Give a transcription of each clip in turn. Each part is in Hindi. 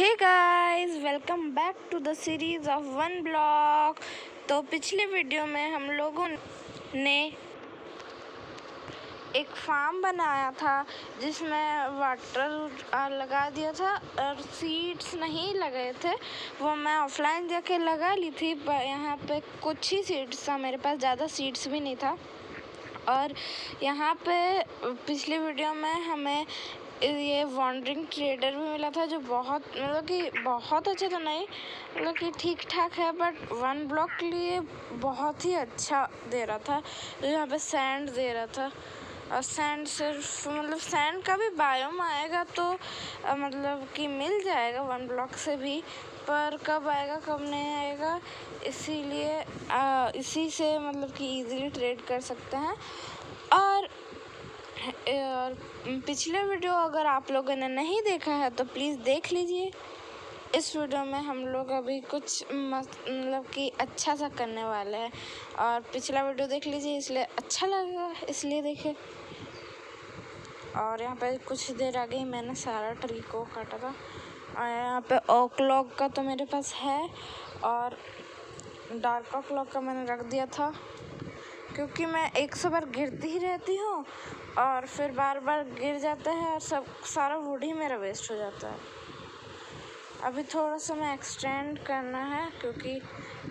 Hey guys, welcome back to the series of one block. तो पिछले वीडियो में हम लोगों ने एक फार्म बनाया था जिसमें वाटर लगा दिया था और सीड्स नहीं लगे थे। वो मैं ऑफलाइन जाके लगा ली थी, पर यहाँ पे कुछ ही सीड्स था, मेरे पास ज़्यादा सीड्स भी नहीं था। और यहाँ पे पिछले वीडियो में हमें ये वॉन्डरिंग ट्रेडर भी मिला था, जो बहुत बहुत अच्छा तो नहीं, मतलब कि ठीक ठाक है, बट वन ब्लॉक के लिए बहुत ही अच्छा दे रहा था। जो यहाँ पे सैंड दे रहा था, और सैंड सिर्फ सैंड का भी बायोम आएगा तो मतलब कि मिल जाएगा वन ब्लॉक से भी, पर कब आएगा कब नहीं आएगा, इसीलिए इसी से मतलब कि इजीली ट्रेड कर सकते हैं। और पिछले वीडियो अगर आप लोगों ने नहीं देखा है तो प्लीज़ देख लीजिए। इस वीडियो में हम लोग अभी कुछ मतलब कि अच्छा सा करने वाले हैं, और पिछला वीडियो देख लीजिए, इसलिए अच्छा लगेगा, इसलिए देखें। और यहाँ पे कुछ देर आगे ही मैंने सारा ट्री को काटा था, और यहाँ पे ओक लॉग का तो मेरे पास है, और डार्क ओक लॉग का मैंने रख दिया था, क्योंकि मैं 100 बार गिरती ही रहती हूँ और फिर बार बार गिर जाता है और सारा वुड ही मेरा वेस्ट हो जाता है। अभी थोड़ा सा मैं एक्सटेंड करना है, क्योंकि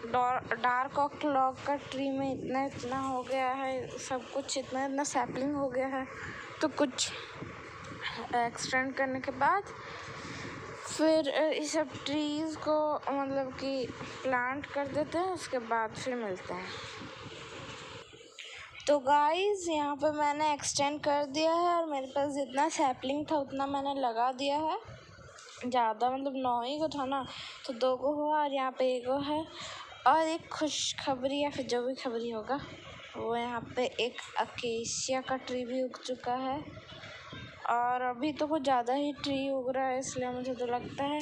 डार्क ओक लॉग का ट्री में इतना हो गया है, सब कुछ इतना सैपलिंग हो गया है, तो कुछ एक्सटेंड करने के बाद फिर इस सब ट्रीज़ को मतलब कि प्लांट कर देते हैं, उसके बाद फिर मिलते हैं। तो गाइस, यहाँ पे मैंने एक्सटेंड कर दिया है, और मेरे पास जितना सैपलिंग था उतना मैंने लगा दिया है। ज़्यादा 9 ही को था ना, तो 2 को हुआ, और यहाँ पे 1 को है। और एक खुशखबरी या फिर जो भी खबरी होगा, वो यहाँ पे एक अकेशिया का ट्री भी उग चुका है। और अभी तो कुछ ज़्यादा ही ट्री उग रहा है, इसलिए मुझे तो लगता है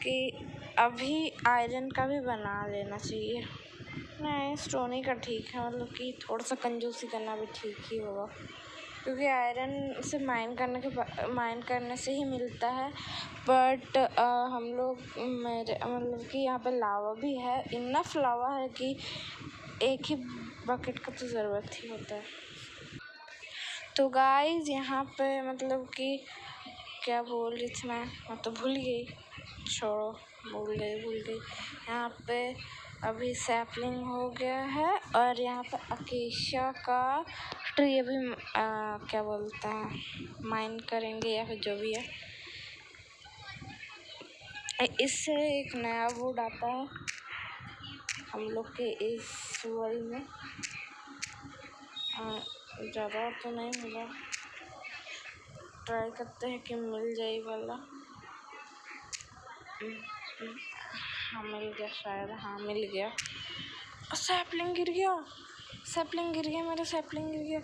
कि अभी आयरन का भी बना लेना चाहिए। नहीं, स्टोनी का ठीक है, मतलब कि थोड़ा सा कंजूसी करना भी ठीक ही होगा, क्योंकि आयरन से माइन करने से ही मिलता है। बट हम लोग मेरे मतलब कि यहाँ पे लावा भी है, इनफ लावा है कि एक ही बकेट का तो ज़रूरत ही होता है। तो गाइस, यहाँ पे मतलब कि क्या बोल रही थी मैं तो भूल गई, छोड़ो, भूल गई। यहाँ पे अभी सैपलिंग हो गया है, और यहाँ पे अकेशिया का ट्री अभी क्या बोलते हैं, माइन करेंगे या फिर जो भी है। इससे एक नया वुड आता है हम लोग के इस वर्ल्ड में। ज़्यादा तो नहीं मिला, ट्राई करते हैं कि मिल जाए वाला। हाँ, मिल गया शायद, हाँ मिल गया। सैपलिंग गिर गया, मेरा सैपलिंग गिर गया।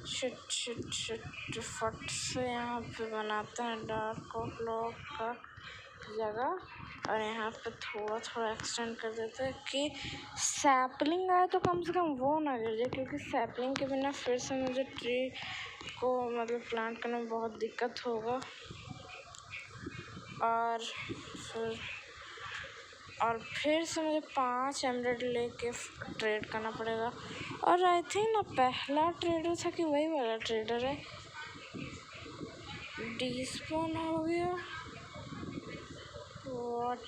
शिट फट से यहाँ पे बनाते हैं डार्क ओक लॉग का जगह, और यहाँ पे थोड़ा एक्सटेंड कर देते हैं कि सैपलिंग आए तो कम से कम वो ना गिर जाए, क्योंकि सैपलिंग के बिना फिर से मुझे ट्री को प्लांट करने में बहुत दिक्कत होगा, और फिर से मुझे 5 एमराल्ड लेके ट्रेड करना पड़ेगा। और आई थिंक ना पहला ट्रेडर था कि वही वाला ट्रेडर है। डिस्पॉन हो गया, व्हाट,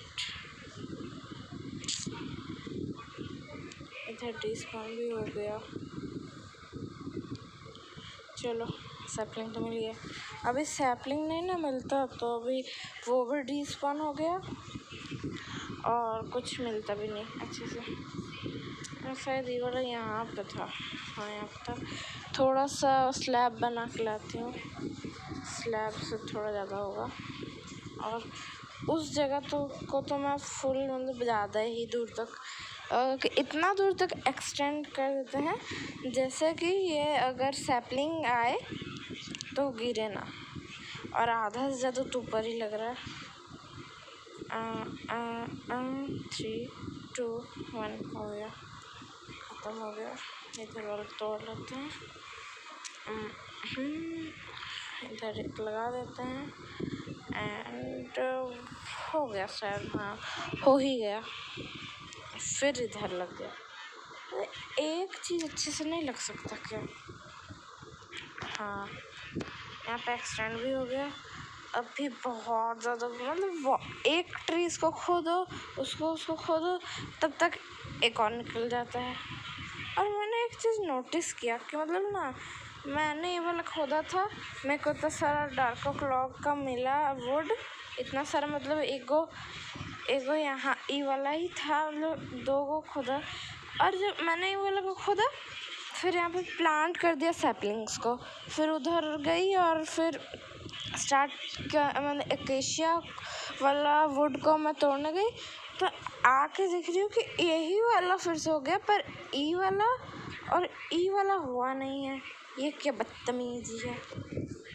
इधर डिस्पॉन भी हो गया। चलो, सैपलिंग तो मिल गया। अभी सैपलिंग नहीं ना मिलता, तो अभी वो भी डिस्पॉन हो गया, और कुछ मिलता भी नहीं अच्छे से। शायद ये वाला यहाँ पे था, हाँ यहाँ पे था। थोड़ा सा स्लैब बना के लाती हूँ, स्लैब से थोड़ा ज़्यादा होगा। और उस जगह तो मैं फुल ज़्यादा ही दूर तक इतना दूर तक एक्सटेंड कर देते हैं, जैसे कि ये अगर सैपलिंग आए तो गिरे ना, और आधा से ज़्यादा तो ऊपर ही लग रहा है। 3, 2, 1 हो गया, ख़त्म हो गया। इधर वाला तोड़ लेते हैं, इधर एक लगा देते हैं, एंड हो गया शायद, हाँ हो ही गया। फिर इधर लग गया। एक चीज़ अच्छे से नहीं लग सकता क्या? हाँ यहाँ पे एक्सटेंड भी हो गया। अब भी बहुत ज़्यादा, मतलब एक ट्री इसको खोदो, उसको खोदो, तब तक एक और निकल जाता है। और मैंने एक चीज़ नोटिस किया कि मतलब ना, मैंने ये वाला खोदा था, मेरे को इतना सारा डार्क क्लॉक का मिला वुड, इतना सारा, मतलब एगो यहाँ ई वाला ही था, मतलब 2 गो खोदा। और जब मैंने ये वाला को खोदा, फिर यहाँ पे प्लांट कर दिया सैपलिंग्स को, फिर उधर गई और फिर स्टार्ट किया, मैंने एकेशिया वाला वुड को मैं तोड़ने गई, तो आके देख रही हूँ कि यही वाला फिर से हो गया, पर ई वाला और ई वाला हुआ नहीं है। ये क्या बदतमीजी है।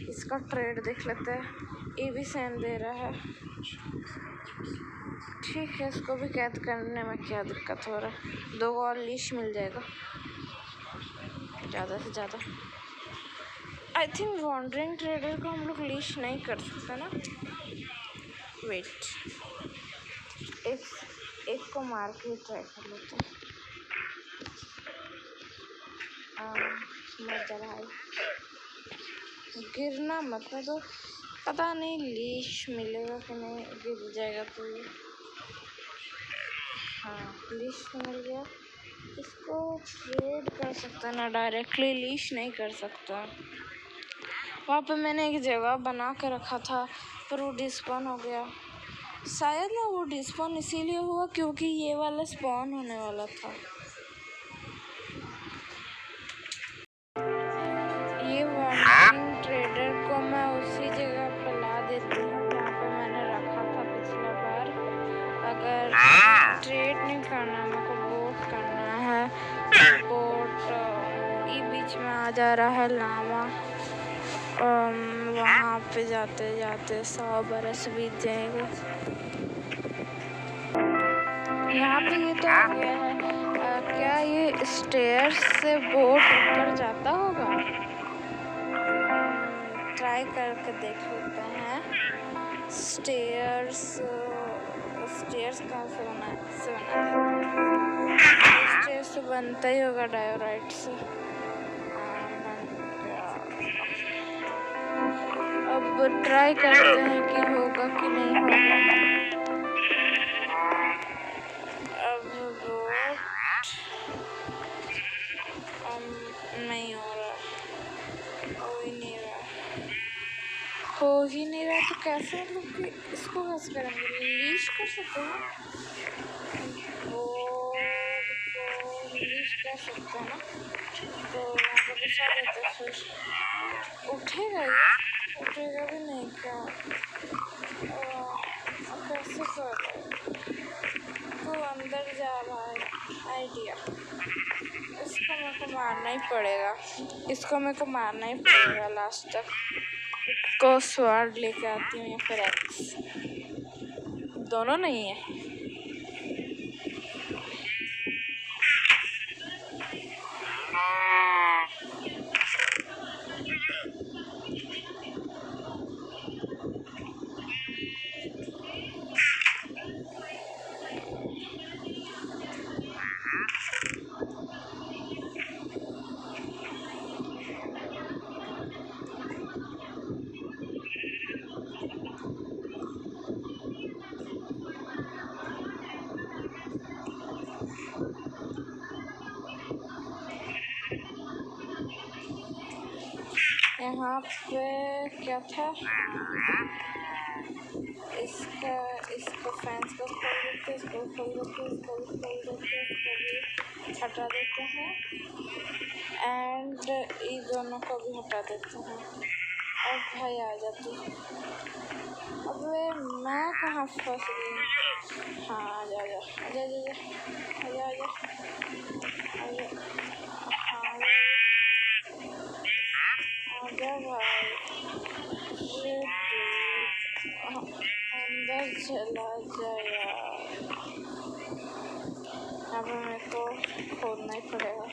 इसका ट्रेड देख लेते हैं, ये भी सेम दे रहा है। ठीक है, इसको भी कैद करने में क्या दिक्कत हो रहा है, 2 और लीश मिल जाएगा ज़्यादा से ज़्यादा। आई थिंक वॉन्डरिंग ट्रेडर को हम लोग लीश नहीं कर सकते ना। वेट, एक को मार के ट्राई कर लेते हैं। मत भाई, गिरना मत, मैं तो पता नहीं लीश मिलेगा कि नहीं, गिर जाएगा तो ये। हाँ लीश मिल गया। इसको ट्रेड कर सकता ना, डायरेक्टली लीश नहीं कर सकता। वहाँ पे मैंने एक जगह बना के रखा था, पर वो डिस्पॉन हो गया शायद ना। वो डिस्पॉन इसीलिए हुआ क्योंकि ये वाला स्पॉन होने वाला था। ये वॉन्डरिंग ट्रेडर को मैं उसी जगह पे ला देती हूँ जहाँ पे मैंने रखा था पिछला बार। अगर ट्रेड नहीं करना, मेरे को बोट करना है, बोट ये बीच में आ जा रहा है लामा, वहाँ पे जाते जाते 100 बरस बीत जाएंगे। यहाँ पे ये तो हो गया है। क्या ये स्टेयर्स से बोट ऊपर जाता होगा? ट्राई करके देख लेते हैं। स्टेयर्स कहाँ से बना है? स्टेयर्स तो बनता ही होगा डायोराइट से। अब ट्राई करते हैं कि होगा कि नहीं होगा। अब बोट नहीं हो रहा, हो ही नहीं रहा तो कैसे लोग इसको कैसे करेंगे? लीश कर सकते हैं, बोट को लीश कर सकते हैं ना, तो यहाँ पर बिछा देते, फिर उठेगा भी नहीं क्या? कैसे कर, तो अंदर जा रहा है आइडिया। इसको मेरे को मारना ही पड़ेगा लास्ट तक। को स्वार्ड लेके आती हूँ या फिर एक्स, दोनों नहीं है। यहाँ पे क्या था, इसको फैंस को खोल देते, इसको हटा देते हैं, एंड ये दोनों को भी हटा देते हैं। अब भाई आ जाती, अब मैं कहाँ फंस गई? हाँ आजा भाई, अंदर चला जा यार। अब मेरे को खोदना ही पड़ेगा।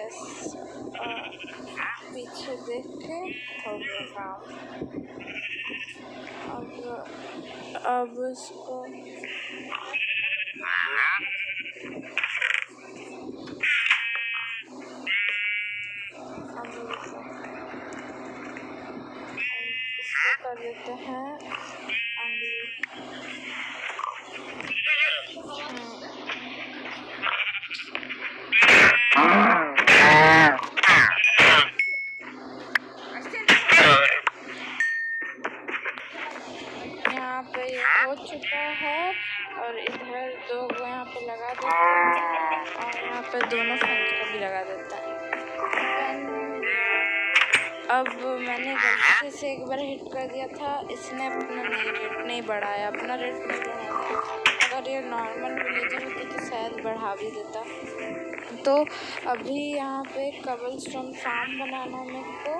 यस, पीछे देख के हो गया काम। अब इसको कर देते हैं यहाँ पे हो चुका है और इधर दो यहाँ पे लगा देते हैं और यहाँ पे दोनों फैन को भी लगा देता है। अब मैंने गलती से एक बार हिट कर दिया था, इसने अपना रेट नहीं बढ़ाया, अपना रेट नहीं बढ़ाया। अगर ये नॉर्मल विलेजर होती तो शायद बढ़ा भी देता। तो अभी यहाँ पे कबलस्टोन फार्म बनाना है मेरे को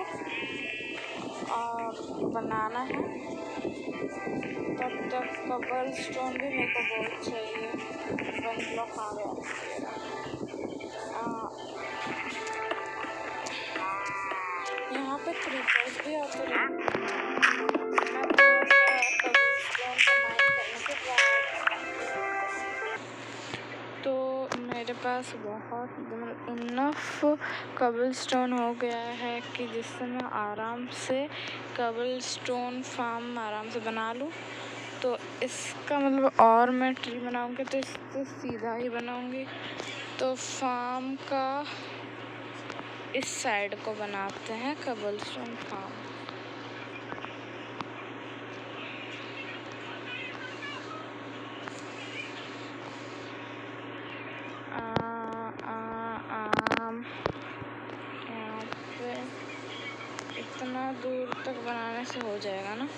और बनाना है, तब तक कबलस्टोन भी मेरे को बहुत चाहिए। 1 ब्लॉक आ गया। यहाँ पे क्रीपर्स भी आते रहे। तो मेरे पास बहुत इनफ कबलस्टोन हो गया है कि जिससे मैं आराम से कबलस्टोन फार्म आराम से बना लूँ। तो इसका मतलब और मैं ट्री बनाऊँगी तो इससे सीधा ही बनाऊँगी। तो फार्म का इस साइड को बनाते हैं कबलस्टोन फार्म। यहाँ पे इतना दूर तक बनाने से हो जाएगा ना?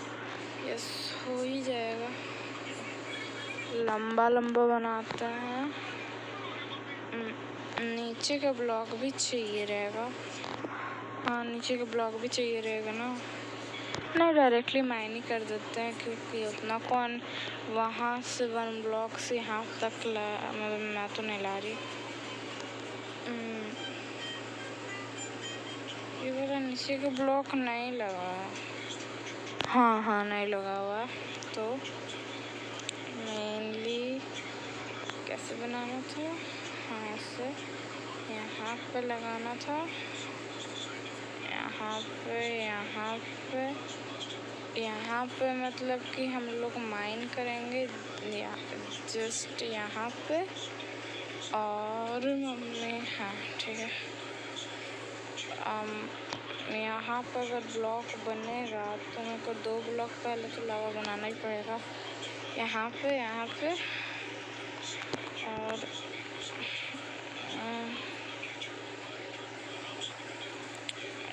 यस, हो ही जाएगा। लंबा लंबा बनाते हैं। नीचे का ब्लॉक भी चाहिए रहेगा। हाँ, नीचे का ब्लॉक भी चाहिए रहेगा ना। नहीं, डायरेक्टली माइन ही कर देते हैं क्योंकि उतना कौन वहाँ से 1 ब्लॉक से यहाँ तक मतलब मैं तो नहीं ला रही। ये वाला नीचे का ब्लॉक नहीं लगा है। हाँ नहीं लगा हुआ है। तो मेनली कैसे बनाना था? हाँ, ऐसे यहाँ पे लगाना था, यहाँ पे मतलब कि हम लोग माइन करेंगे जस्ट यहाँ पे। और मम्मी, हाँ ठीक है, यहाँ पर अगर ब्लॉक बनेगा तो मेरे को 2 ब्लॉक पहले तो लावा बनाना ही पड़ेगा। यहाँ पे और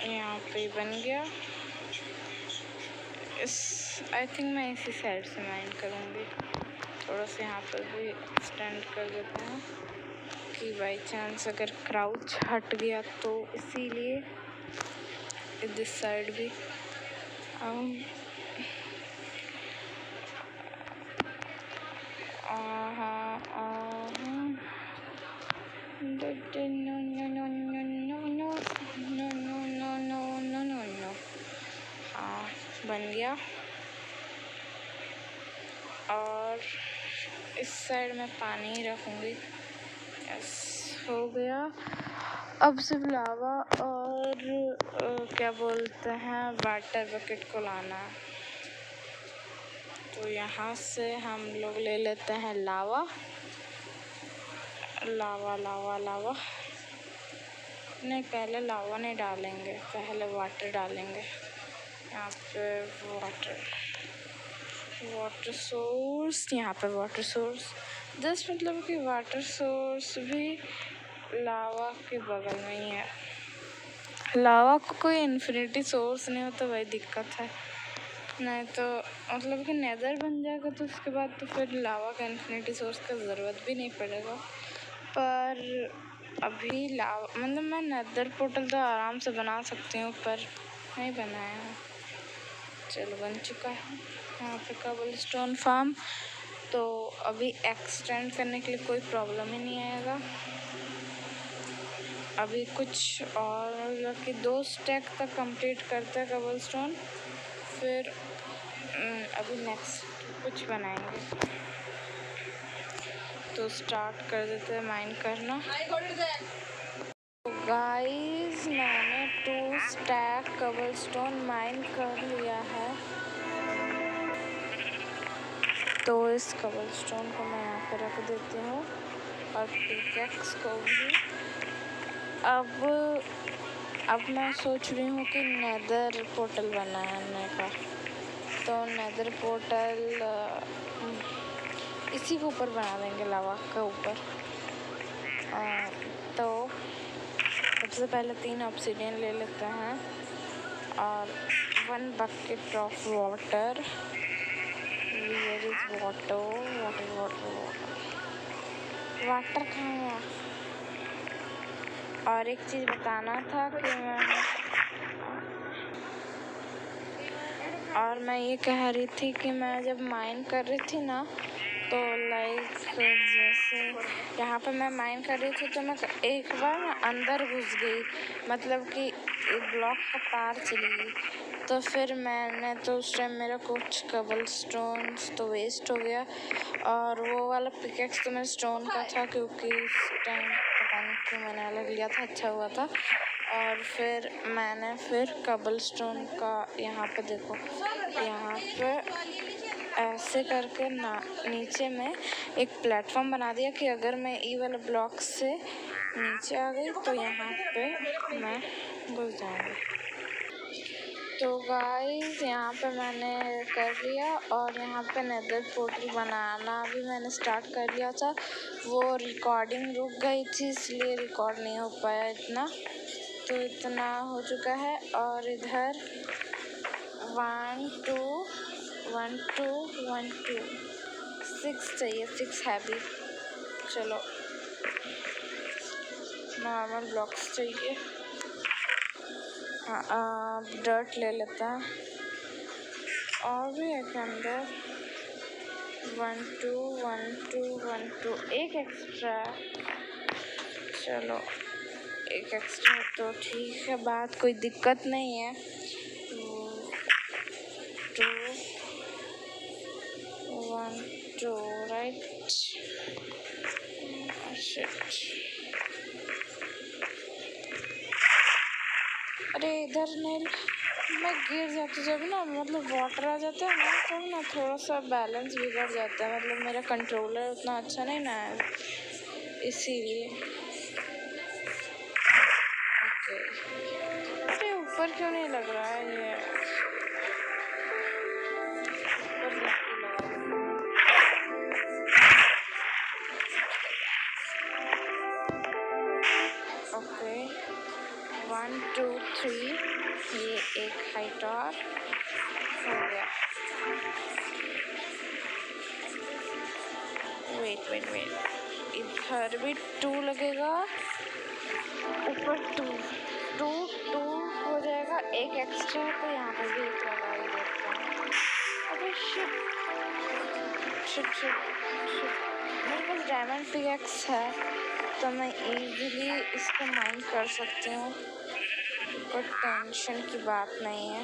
यहाँ पे बन गया। आई थिंक मैं इसी साइड से माइन करूँगी। थोड़ा सा यहाँ पर भी एक्सटेंड कर देते हैं कि बाई चांस अगर क्राउच हट गया तो, इसीलिए दिस साइड भी बन गया। और इस साइड में पानी ही रखूँगी। यस, हो गया। अब सिर्फ लावा और क्या बोलते हैं वाटर बकेट को लाना है। तो यहाँ से हम लोग ले लेते हैं लावा। नहीं, पहले लावा नहीं डालेंगे, पहले वाटर डालेंगे। यहाँ पे वाटर सोर्स, यहाँ पे वाटर सोर्स जस्ट मतलब कि वाटर सोर्स भी लावा के बगल में ही है। लावा को कोई इन्फिनिटी सोर्स नहीं होता, वही दिक्कत है। नहीं तो मतलब कि नेदर बन जाएगा तो उसके बाद तो फिर लावा का इन्फिनिटी सोर्स का ज़रूरत भी नहीं पड़ेगा। पर अभी लावा मतलब मैं नेदर पोर्टल तो आराम से बना सकती हूँ, पर नहीं बनाया है। चलो, बन चुका है यहाँ पे कबलस्टोन फार्म। तो अभी एक्सटेंड करने के लिए कोई प्रॉब्लम ही नहीं आएगा। अभी कुछ और मतलब कि 2 स्टैक तक कंप्लीट करते हैं कबलस्टोन, फिर अभी नेक्स्ट कुछ बनाएंगे। तो स्टार्ट कर देते हैं माइन करना। तो गाइस मैंने 2 स्टैक कबलस्टोन माइन कर लिया है। तो इस कबलस्टोन को मैं यहाँ पे रख देती हूँ और पिकैक्स को भी। अब मैं सोच रही हूँ कि नेदर पोर्टल बनाने का। तो नेदर पोर्टल इसी के ऊपर बना देंगे, लावा के ऊपर। तो सबसे पहले 3 ऑब्सीडियन ले लेते हैं और 1 bucket of water. Where is water कहाँ है? और एक चीज़ बताना था कि मैं ये कह रही थी कि मैं जब माइन कर रही थी ना, तो लाइक जैसे यहाँ पे मैं माइन कर रही थी तो मैं एक बार ना अंदर घुस गई, मतलब कि एक ब्लॉक का तार चली गई। तो फिर मैंने तो उस टाइम मेरा कुछ कबल स्टोन्स तो वेस्ट हो गया, और वो वाला पिकेक्स तो मेरा स्टोन का था, क्योंकि उस टाइम पता नहीं क्यों मैंने अलग लिया था, अच्छा हुआ था। और फिर मैंने कबल स्टोन का यहाँ पे देखो, यहाँ पे ऐसे करके ना नीचे में एक प्लेटफॉर्म बना दिया कि अगर मैं ई वाले ब्लॉक से नीचे आ गई तो यहाँ पे मैं घुस जाऊँगी। तो गाइस यहाँ पे मैंने कर लिया, और यहाँ पे नेदर पोर्टल बनाना भी मैंने स्टार्ट कर लिया था। वो रिकॉर्डिंग रुक गई थी इसलिए रिकॉर्ड नहीं हो पाया इतना। तो इतना हो चुका है, और इधर 1 2 1 2 1 2 6 चाहिए, 6 हैवी। चलो नॉर्मल ब्लॉक्स चाहिए। हाँ डर्ट ले लेता है, और भी है के अंदर 1 2 1 2 1 2 एक एक्स्ट्रा। चलो एक एक्स्ट्रा तो ठीक है, बात कोई दिक्कत नहीं है। 2 1 2 राइट। अरे इधर नहीं, मैं गिर जाती जब ना, मतलब वाटर आ जाता है ना, तब ना थोड़ा सा बैलेंस बिगड़ जाता है। मतलब मेरा कंट्रोलर उतना अच्छा नहीं ना है, इसीलिए। ओके, अरे ऊपर क्यों नहीं लग रहा है ये? ओके 1 2 3 ये एक हाइट और हो गया। वेट इधर भी 2 लगेगा, ऊपर 2 हो जाएगा, एक एक्स्ट्रा तो यहाँ पर भी एक लगा ही देता हूँ। अबे शिट, मेरे पास डायमंड पिकैक्स है तो मैं इजीली इसको माइन कर सकती हूँ, कोई टेंशन की बात नहीं है।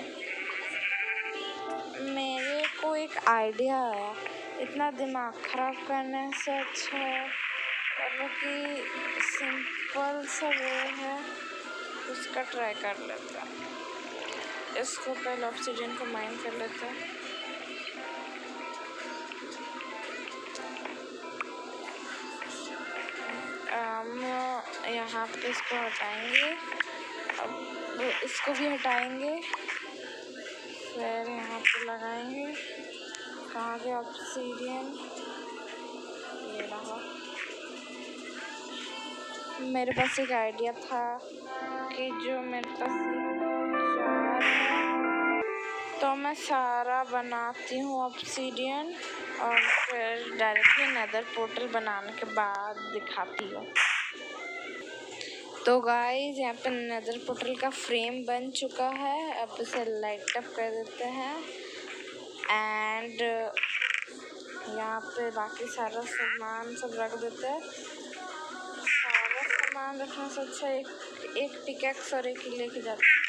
मेरे को एक आइडिया आया, इतना दिमाग खराब करने से अच्छा है मतलब कि सिंपल सा वे है, उसका ट्राई कर लेते हैं। इसको पहले ऑब्सीडियन को माइन कर लेते हैं। यहाँ पे इसको हटाएंगे, अब इसको भी हटाएंगे, फिर यहाँ पे लगाएंगे। कहाँ गया ऑब्सीडियन? ये रहा। मेरे पास एक आइडिया था कि जो मेरे पास तो मैं सारा बनाती हूँ ऑब्सीडियन, और फिर डायरेक्टली नेदर पोर्टल बनाने के बाद दिखाती हूँ। तो गाइस यहाँ पे नेदर पोर्टल का फ्रेम बन चुका है, अब इसे लाइट अप कर देते हैं। एंड यहाँ पे बाकी सारा सामान सब रख देते हैं। सारा सामान रखने से अच्छा एक एक पिकैक्स और एक ही लेके जाते हैं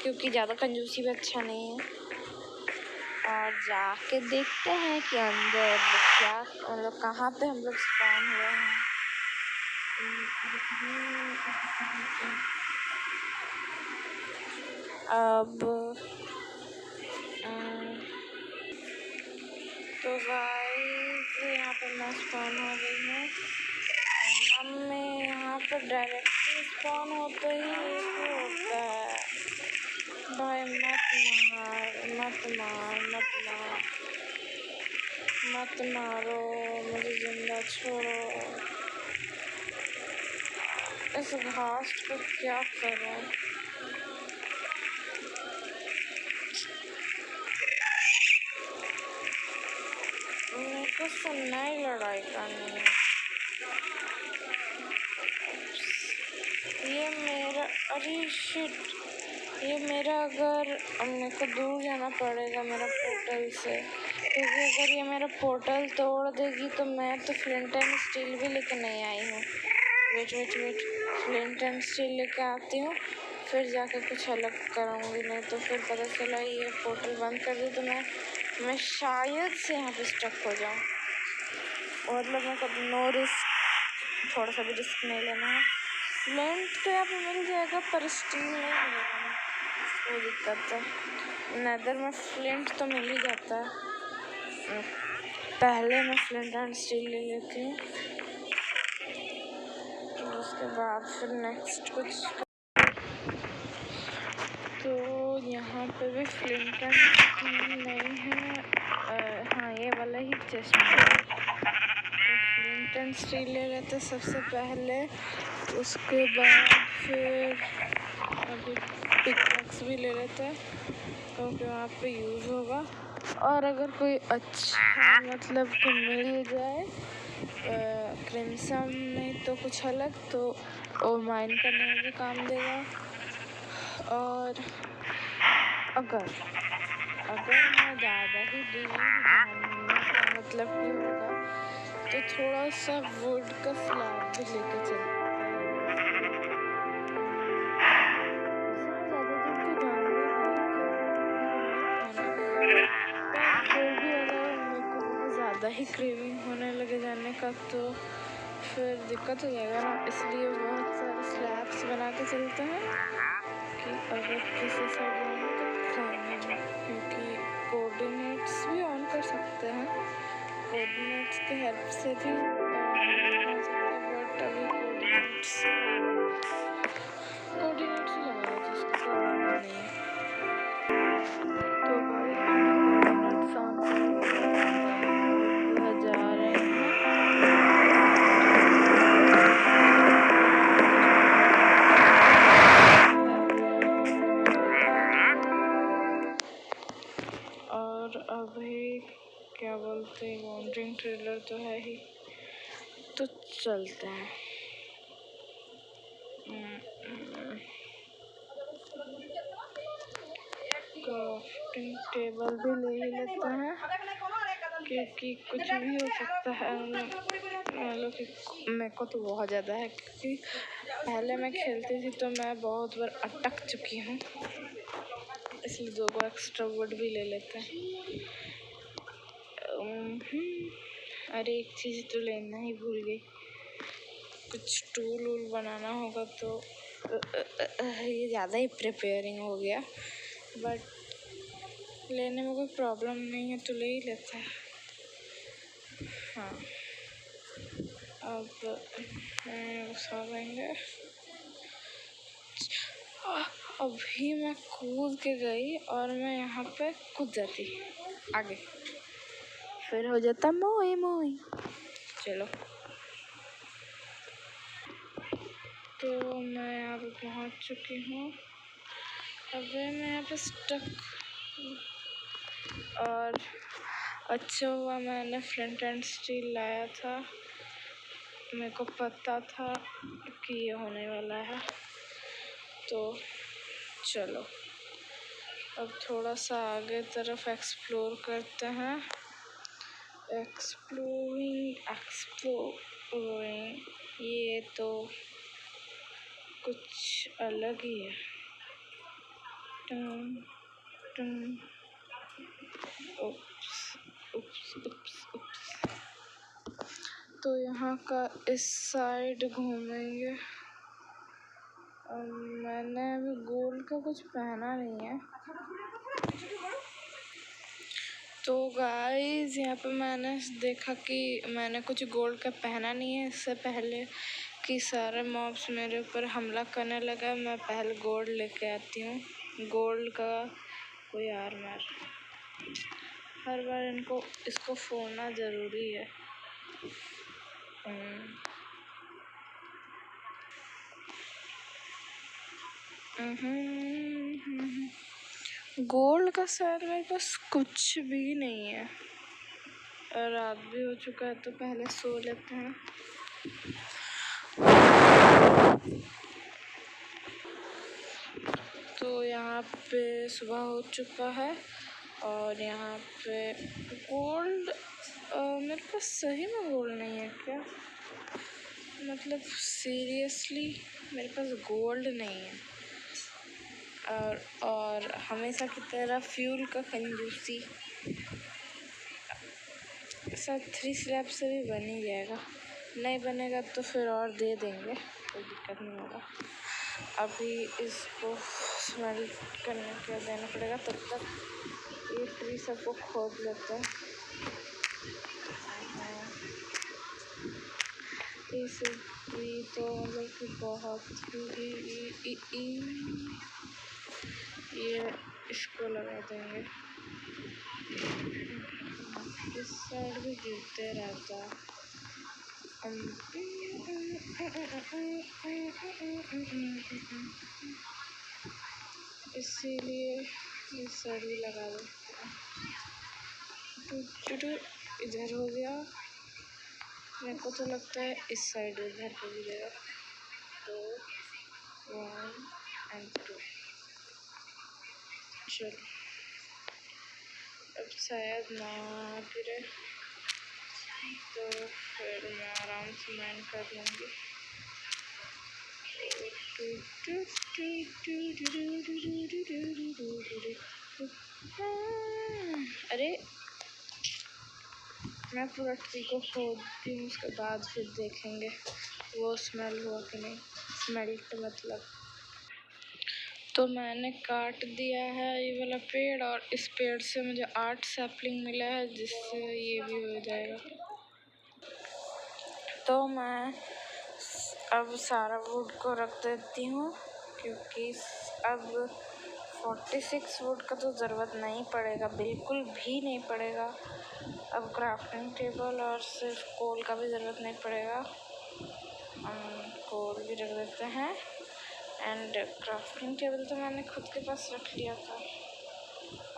क्योंकि ज़्यादा कंजूसी भी अच्छा नहीं है। और जाके देखते हैं कि अंदर क्या मतलब कहाँ पे हम लोग स्पॉन हुए हैं। अब तो गाइस यहाँ पे मैं स्पॉन हो गई हूँ। हमें यहाँ पर डायरेक्टली स्पॉन होते ही एक होता है, भाई मत मारो, मुझे जिंदा छोड़ो। इस घास को क्या करूं? मेरे को सुनना ही लड़ाई करनी है। ये मेरा अरे शिट, ये मेरा अगर मेरे को दूर जाना पड़ेगा मेरा पोर्टल से, क्योंकि अगर ये मेरा पोर्टल तोड़ देगी तो मैं तो फ्लिंट एंड स्टील भी लेके नहीं आई हूँ। वेट फ्लिंट एंड स्टील लेके आती हूँ, फिर जाके कुछ अलग कराऊंगी, नहीं तो फिर पता चला ये पोर्टल बंद कर दे तो मैं शायद से यहाँ पे स्टक हो जाऊँ। मतलब मैं कभी नो रिस्क, थोड़ा सा भी रिस्क नहीं लेना है। फ्लिंट तो यहाँ पे मिल जाएगा पर स्टील नहीं मिलेगा, वो दिक्कत है। नेदर में फ्लिंट तो मिल ही जाता है। पहले मैं फ्लिंट एंड स्टील ले लेती हूँ, उसके बाद फिर नेक्स्ट कुछ। तो यहाँ पे भी फ्लिंट एंड स्टील नहीं है। हाँ, ये वाला ही चेस्ट है। तो फ्लिंट एंड स्टील ले लेते सबसे पहले, उसके बाद फिर अभी पिकैक्स भी ले लेते हैं क्योंकि वहाँ पे यूज़ होगा। और अगर कोई अच्छा मतलब कि मिल जाए क्रिम्सन नहीं तो कुछ अलग, तो वो माइन करने में भी काम देगा। और अगर मैं ज़्यादा ही दूर जाने का मतलब कि होगा तो थोड़ा सा वुड का स्लैब भी लेके चलते हैं। ज़्यादा ही क्रेविंग होने लगे जाने का तो फिर दिक्कत हो जाएगा ना, इसलिए बहुत सारे स्लैब्स बना के चलते हैं कि अगर किसी से जाना तो खाने में, क्योंकि कोऑर्डिनेट्स भी ऑन कर सकते हैं, कोऑर्डिनेट्स के हेल्प से भी हो सकता है, बट अभी कोऑर्डिनेट्स ही लगा जिसको करना नहीं है। तो कोऑर्डिनेट्स ऑन जा रहे हैं। और अभी क्या बोलते हैं, वॉन्डरिंग ट्रेलर तो है ही, तो चलते हैं। क्राफ्टिंग टेबल भी ले ही लेते हैं क्योंकि कुछ भी हो सकता है। मतलब कि मेरे को तो बहुत ज़्यादा है, क्योंकि पहले मैं खेलती थी तो मैं बहुत बार अटक चुकी हूँ, इसलिए 2 एक्स्ट्रा वुड भी ले लेते हैं। अरे एक चीज़ तो लेना ही भूल गई, कुछ टूल वूल बनाना होगा तो ये ज़्यादा ही प्रिपेयरिंग हो गया, बट लेने में कोई प्रॉब्लम नहीं है तो ले ही लेते हैं। हाँ, अब सो लेंगे। अभी मैं कूद के गई और मैं यहाँ पे कूद जाती आगे, फिर हो जाता मोई मोई। चलो, तो मैं यहाँ पे पहुँच चुकी हूँ। अभी मैं यहाँ पे स्टक, और अच्छा हुआ मैंने फ्लिंट एंड स्टील लाया था, मेरे को पता था कि ये होने वाला है। तो चलो अब थोड़ा सा आगे तरफ एक्सप्लोर करते हैं। एक्सप्लोरिंग ये तो कुछ अलग ही है। टन, टन, उप्स, उप्स, उप्स, उप्स। तो यहाँ का इस साइड घूमेंगे। मैंने अभी गोल्ड का कुछ पहना नहीं है। तो गाइस यहाँ पे मैंने देखा कि मैंने कुछ गोल्ड का पहना नहीं है। इससे पहले कि सारे मॉब्स मेरे ऊपर हमला करने लगा, मैं पहले गोल्ड लेके आती हूँ। गोल्ड का कोई आर्मर, हर बार इसको फोड़ना ज़रूरी है। गोल्ड का शायद मेरे पास कुछ भी नहीं है। और रात भी हो चुका है तो पहले सो लेते हैं। तो यहाँ पे सुबह हो चुका है और यहाँ पे गोल्ड मेरे पास सही में गोल्ड नहीं है क्या? मतलब सीरियसली मेरे पास गोल्ड नहीं है। और हमेशा की तरह फ्यूल का कंजूसी सब 3 स्लैब से भी बन ही जाएगा। नहीं बनेगा तो फिर और दे देंगे, कोई दिक्कत नहीं होगा। अभी इसको स्मेल्ट करने के देना पड़ेगा, तब तक ये ट्री सबको खोद लेते हैं। इस ट्री तो मतलब कि बहुत ही ये इसको लगा देंगे। इस साइड भी गिरते रहता, इसीलिए इस साइड भी लगा देते हैं। इधर हो गया। मेरे को तो लगता है इस साइड इधर पे गिरेगा। तो 1 और 2 चलो, अब शायद ना गिरे तो फिर मैं आराम से माइन कर लूँगी। अरे मैं पूरा ट्री को खोदती हूँ, उसके बाद फिर देखेंगे वो स्मेल हुआ कि नहीं, स्मेल्ट मतलब। तो मैंने काट दिया है ये वाला पेड़ और इस पेड़ से मुझे 8 सैपलिंग मिला है, जिससे ये भी हो जाएगा। तो मैं अब सारा वुड को रख देती हूँ, क्योंकि अब 46 वुड का तो ज़रूरत नहीं पड़ेगा, बिल्कुल भी नहीं पड़ेगा। अब क्राफ्टिंग टेबल और सिर्फ कोल का भी ज़रूरत नहीं पड़ेगा। हम कोल भी रख देते हैं। एंड क्राफ्टिंग टेबल तो मैंने खुद के पास रख लिया था,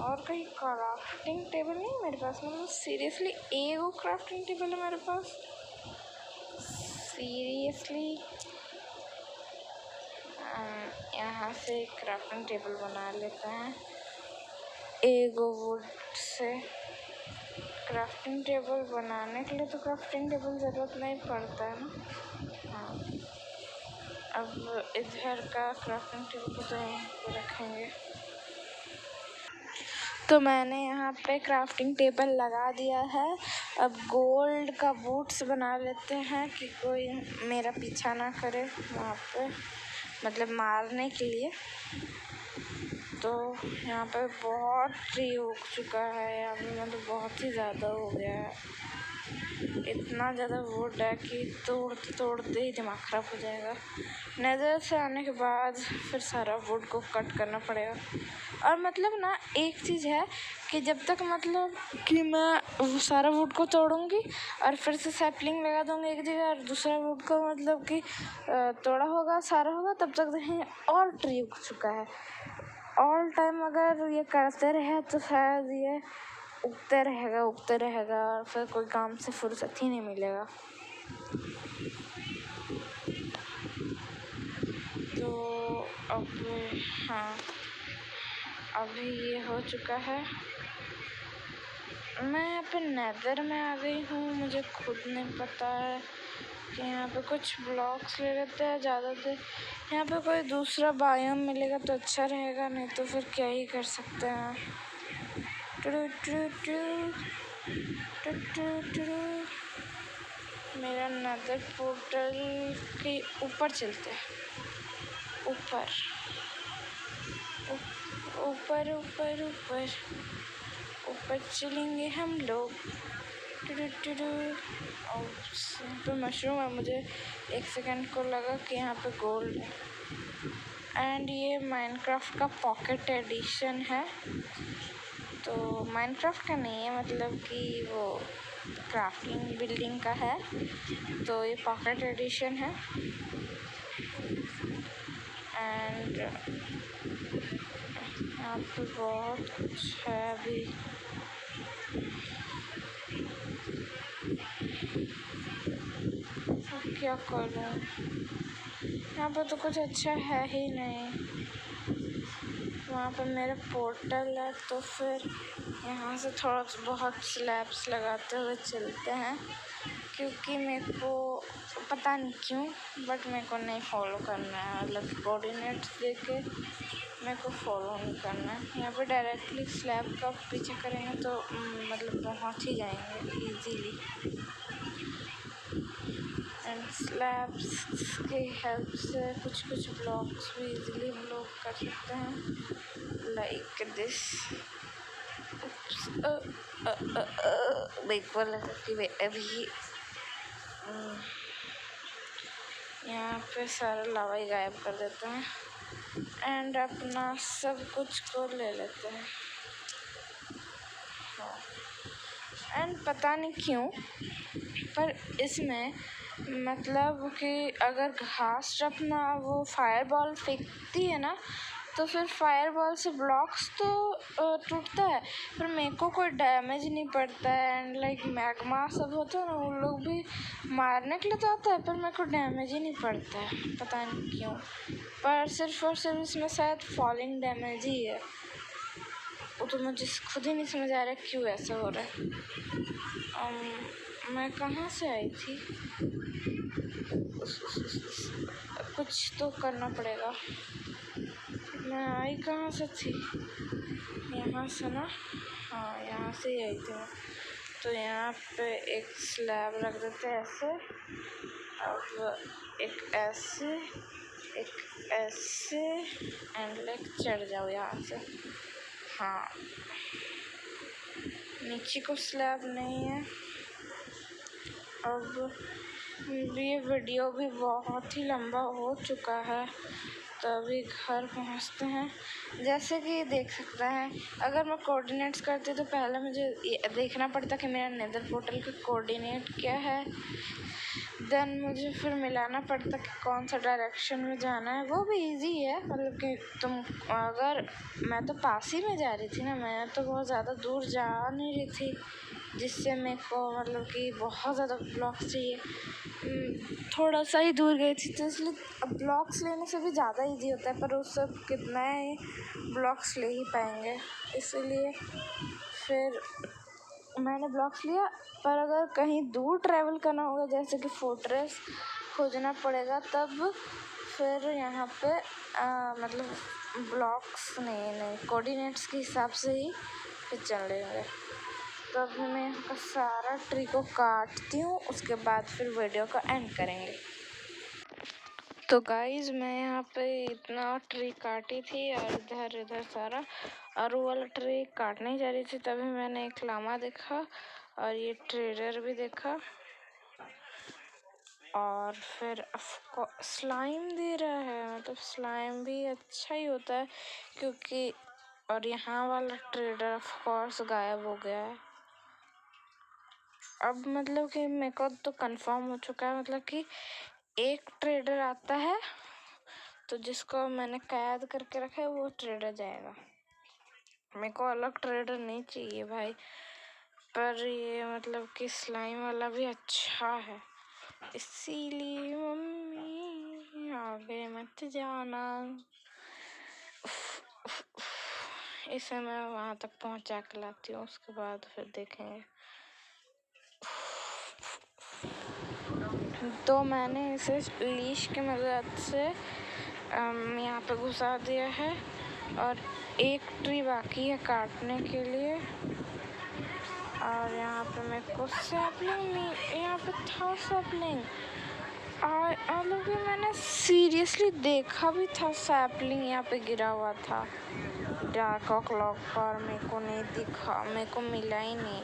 और कहीं क्राफ्टिंग टेबल नहीं मेरे पास। मतलब सीरियसली एगो क्राफ्टिंग टेबल है मेरे पास, सीरियसली। यहाँ से क्राफ्टिंग टेबल बना लेते हैं एगो वुड से। क्राफ्टिंग टेबल बनाने के लिए तो क्राफ्टिंग टेबल ज़रूरत नहीं पड़ता है ना। हाँ, अब इधर का क्राफ्टिंग टेबल को तो यहीं पे रखेंगे। तो मैंने यहाँ पे क्राफ्टिंग टेबल लगा दिया है। अब गोल्ड का बूट्स बना लेते हैं कि कोई मेरा पीछा ना करे वहाँ पे, मतलब मारने के लिए। तो यहाँ पे बहुत ट्री उग चुका है, यहाँ पे मतलब बहुत ही ज़्यादा हो गया है। इतना ज़्यादा वुड है कि तोड़ते तोड़ते ही दिमाग ख़राब हो जाएगा। नेदर से आने के बाद फिर सारा वुड को कट करना पड़ेगा। और मतलब ना एक चीज़ है कि जब तक मतलब कि मैं वो सारा वुड को तोड़ूंगी और फिर से सैपलिंग लगा दूंगी एक जगह, और दूसरा वुड को मतलब कि तोड़ा होगा सारा होगा, तब तक देखेंगे और ट्री उग चुका है। ऑल टाइम अगर ये करते रहे तो शायद ये उगते रहेगा और फिर कोई काम से फुर्सत ही नहीं मिलेगा। तो अब हाँ, अभी ये हो चुका है। मैं यहाँ पे नेदर में आ गई हूँ, मुझे खुद नहीं पता है कि यहाँ पे कुछ ब्लॉक्स ले लेते हैं ज़्यादा देर। यहाँ पे कोई दूसरा बायोम मिलेगा तो अच्छा रहेगा, नहीं तो फिर क्या ही कर सकते हैं। मेरा नेदर पोर्टल के ऊपर चलते हैं, ऊपर ऊपर ऊपर ऊपर ऊपर चलेंगे हम लोग। और यहाँ पे मशरूम है, मुझे 1 सेकंड को लगा कि यहाँ पे गोल्ड है। एंड ये माइनक्राफ्ट का पॉकेट एडिशन है, तो माइनक्राफ्ट का नहीं है, मतलब कि वो क्राफ्टिंग बिल्डिंग का है, तो ये पॉकेट एडिशन है। एंड यहाँ पे बहुत कुछ है अभी। क्या करूँ, यहाँ पे तो कुछ अच्छा है ही नहीं। वहाँ पे मेरा पोर्टल है, तो फिर यहाँ से थोड़ा बहुत स्लैब्स लगाते हुए चलते हैं, क्योंकि मेरे को पता नहीं क्यों बट मेरे को नहीं फॉलो करना है, मतलब कोऑर्डिनेट्स देके मेरे को फॉलो नहीं करना है। यहाँ पे डायरेक्टली स्लैब का पीछे करेंगे तो मतलब पहुँच ही जाएंगे इजीली। एंड स्लैब्स की हेल्प से कुछ ब्लॉक्स भी इजीली हम लोग कर सकते हैं, लाइक दिस। अभी यहाँ पे सारा लावा ही गायब कर देते हैं एंड अपना सब कुछ को ले लेते हैं। एंड पता नहीं क्यों पर इसमें मतलब कि अगर घास अपना वो फायर बॉल फेंकती है ना, तो फिर फायर बॉल से ब्लॉक्स तो टूटता है, पर मेरे को कोई डैमेज नहीं पड़ता है। एंड लाइक मैग्मा सब होता है ना, वो लोग भी मारने के लिए तो आता है, पर मेरे को डैमेज ही नहीं पड़ता है, पता नहीं क्यों। पर सिर्फ और सिर्फ इसमें शायद फॉलिंग डैमेज ही है, वो तो मुझे खुद ही नहीं समझ आ रहा क्यों ऐसा हो रहा है। मैं कहाँ से आई थी, कुछ तो करना पड़ेगा। मैं आई कहाँ से थी, यहाँ से ना, हाँ यहाँ से ही आई थी मैं। तो यहाँ पे एक स्लैब रख देते हैं ऐसे, अब एक ऐसे एंड लाइक चढ़ जाओ यहाँ से। हाँ नीचे को स्लैब नहीं है। अब ये वीडियो भी बहुत ही लंबा हो चुका है, तो अभी घर पहुंचते हैं। जैसे कि देख सकते हैं, अगर मैं कोऑर्डिनेट्स करती तो पहले मुझे ये देखना पड़ता कि मेरा नेदर पोर्टल का कोऑर्डिनेट क्या है, देन मुझे फिर मिलाना पड़ता कि कौन सा डायरेक्शन में जाना है। वो भी इजी है, मतलब कि तुम अगर, मैं तो पास ही में जा रही थी ना, मैं तो बहुत ज़्यादा दूर जा नहीं रही थी, जिससे मेरे को मतलब कि बहुत ज़्यादा ब्लॉक्स चाहिए। थोड़ा सा ही दूर गई थी, तो इसलिए ब्लॉक्स लेने से भी ज़्यादा इजी होता है, पर उस सब कितना ही ब्लॉक्स ले ही पाएंगे, इसलिए फिर मैंने ब्लॉक्स लिया। पर अगर कहीं दूर ट्रैवल करना होगा, जैसे कि फोर्ट्रेस खोजना पड़ेगा, तब फिर यहाँ पे मतलब ब्लॉक्स नहीं कोऑर्डिनेट्स के हिसाब से ही फिर चलेंगे। तो अब मैं यहाँ का सारा ट्री को काटती हूँ, उसके बाद फिर वीडियो का एंड करेंगे। तो गाइज मैं यहाँ पे इतना ट्री काटी थी और इधर सारा, और वो वाला ट्री काटने जा रही थी, तभी मैंने एक लामा देखा और ये ट्रेडर भी देखा, और फिर स्लाइम दे रहा है, मतलब स्लाइम भी अच्छा ही होता है क्योंकि, और यहाँ वाला ट्रेडर ऑफ कोर्स गायब हो गया है। अब मतलब कि मेरे को तो कंफर्म हो चुका है, मतलब कि एक ट्रेडर आता है तो जिसको मैंने कैद करके रखा है वो ट्रेडर जाएगा, मेरे को अलग ट्रेडर नहीं चाहिए भाई। पर ये मतलब कि स्लाइम वाला भी अच्छा है, इसीलिए मम्मी आगे मत जाना। इसे मैं वहाँ तक पहुँचा के लाती हूँ, उसके बाद फिर देखेंगे। तो मैंने इसे लीश की मदद से यहाँ पे घुसा दिया है और एक ट्री बाकी है काटने के लिए। और यहाँ पे मेरे को सैपलिंग यहाँ पे था सैपलिंग मतलब कि मैंने सीरियसली देखा भी था सैपलिंग यहाँ पे गिरा हुआ था डार्क क्लॉक पर। मेरे को नहीं दिखा, मेरे को मिला ही नहीं।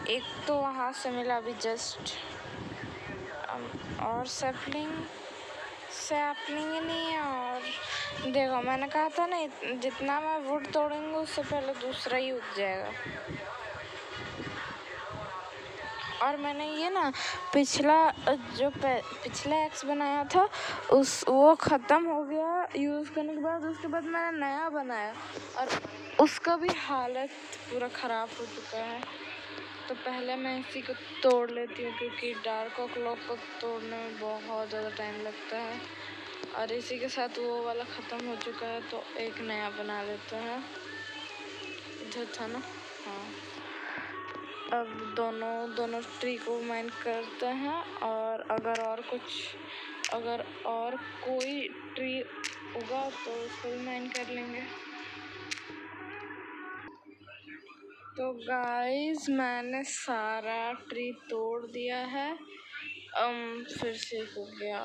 एक तो वहाँ से मिला अभी जस्ट, और सैपलिंग नहीं है। और देखो मैंने कहा था ना जितना मैं वुड तोड़ूंगा उससे पहले दूसरा ही उग जाएगा। और मैंने ये ना पिछला एक्स बनाया था वो ख़त्म हो गया यूज़ करने के बाद। उसके बाद मैंने नया बनाया और उसका भी हालत पूरा ख़राब हो चुका है। तो पहले मैं इसी को तोड़ लेती हूँ क्योंकि डार्क क्लॉक को तोड़ने में बहुत ज़्यादा टाइम लगता है। और इसी के साथ वो वाला ख़त्म हो चुका है तो एक नया बना लेते हैं। इधर था ना, हाँ। अब दोनों ट्री को माइन करते हैं और अगर और कोई ट्री उगा तो उसको भी माइन कर लेंगे। तो गाइस मैंने सारा ट्री तोड़ दिया है। फिर से हो गया,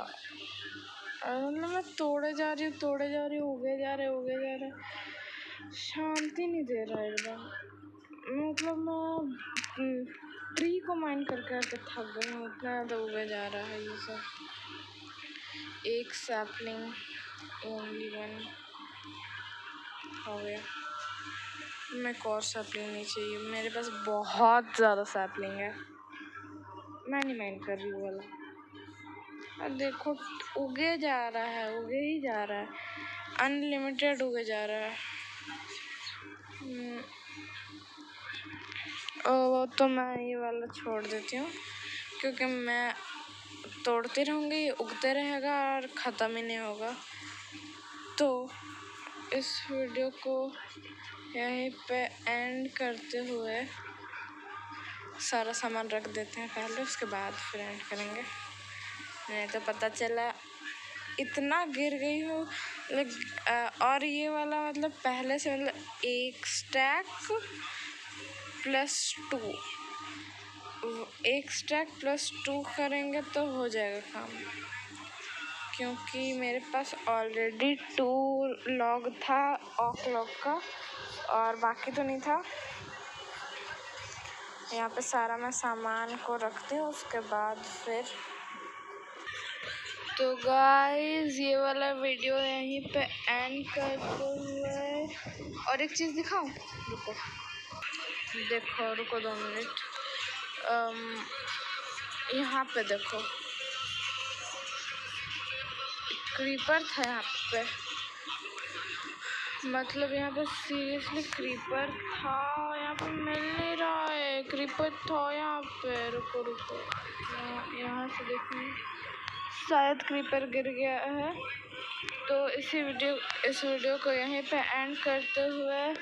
मतलब मैं तोड़े जा रही हूँ उगे जा रहे शांति नहीं दे रहा एकदम। मतलब मैं ट्री को माइन करके थक गई हूँ, उतना ज़्यादा उगे जा रहा है ये सब। एक सैपलिंग ओनली वन हो गया। मेरे को और सैपलिंग नहीं चाहिए, मेरे पास बहुत ज़्यादा सैपलिंग है। मैं नहीं माइन कर रही हूँ वाला। और देखो उगे ही जा रहा है, अनलिमिटेड उगे जा रहा है। वो तो मैं ये वाला छोड़ देती हूँ क्योंकि मैं तोड़ती रहूँगी, उगते रहेगा और ख़त्म ही नहीं होगा। तो इस वीडियो को यहीं पे एंड करते हुए सारा सामान रख देते हैं पहले, उसके बाद फिर एंड करेंगे। नहीं तो पता चला इतना गिर गई हूँ। और ये वाला मतलब पहले से मतलब एक स्टैक प्लस 2 करेंगे तो हो जाएगा काम, क्योंकि मेरे पास ऑलरेडी 2 लॉग था ऑक लॉग का और बाकी तो नहीं था। यहाँ पे सारा मैं सामान को रखती हूँ उसके बाद फिर। तो गाइस ये वाला वीडियो यहीं पे एंड करते हुए और एक चीज़ दिखाऊं, रुको 2 मिनट। यहाँ पे देखो क्रीपर था यहाँ पे, मतलब यहाँ पे सीरियसली क्रीपर था, यहाँ पे मिल नहीं रहा है। क्रीपर था यहाँ पे, रुको यहाँ से देखिए, शायद क्रीपर गिर गया है। तो इस वीडियो को यहीं पे एंड करते हुए